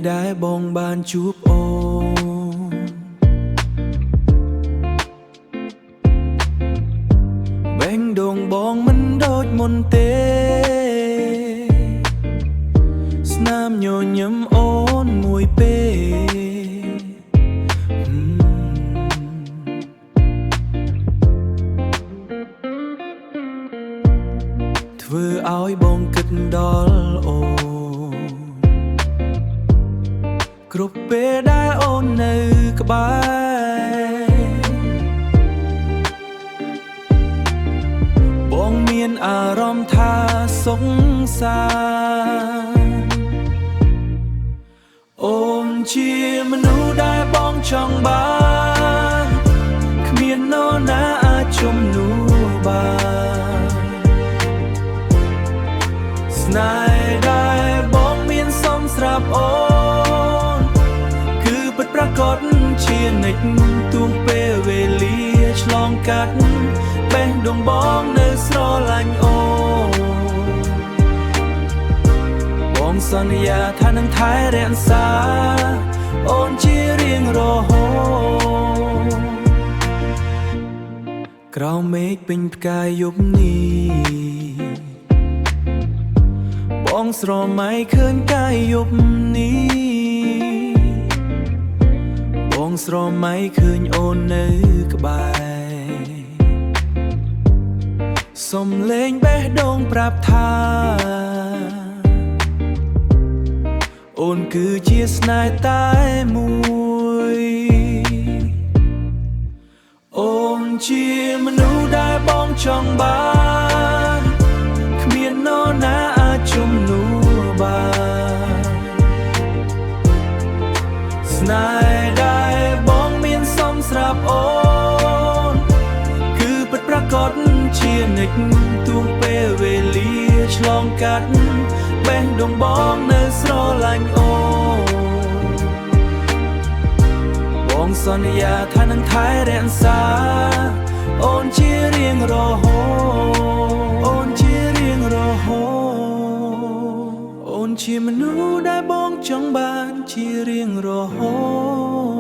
ដែលបងបានជួបអូនបេះដូងបងមិនដូចមុនទេស្នាមញញឹមអូនមួយពេលធ្វើឲ្យបងគិតដល់អូនគ្រប់ពេលដែលអូននៅក្បែរបងមានអារម្មណ៍ថាសុខសាន្តអូនជាមនុស្សដែលបងចង់បានគ្មាននរណាអាចជំនួសបានស្នេហ៍ដែលបងមានសមស្រាប់អូនគឺពិតប្រាកដជានិច្ចទួងពេលវេលាឆ្លងកាត់បេះដូងបងនៅស្រឡាញ់អូនបងសន្យាថានឹងថែរក្សាអូនជារៀងរហូតក្រោមមេឃពេញផ្កាយយប់នេះបងស្រមៃឃើញកាយយប់នេះបងស្រមៃឃើញអូននៅក្បែរសំឡេងបេះដូងប្រាប់ថាអូនគឺជាស្នេហ៍តែមួយអូនជាមនុស្សដែលបងចង់បានគ្មាននរណាអាចជំនួសបានស្នេហ៍ដែលបងមានសមស្រាប់អូនគឺពិតប្រាកដជានិច្ចទួងពេលវេលាឆ្លងកាត់បេះដូងបងនៅស្រឡាញ់អូនបងសន្យាថានឹងថែរក្សាអូនជារៀងរហូតអូនជារៀងរហូតអូនជាមនុស្សដែលបងចង់បានជារៀងរហូត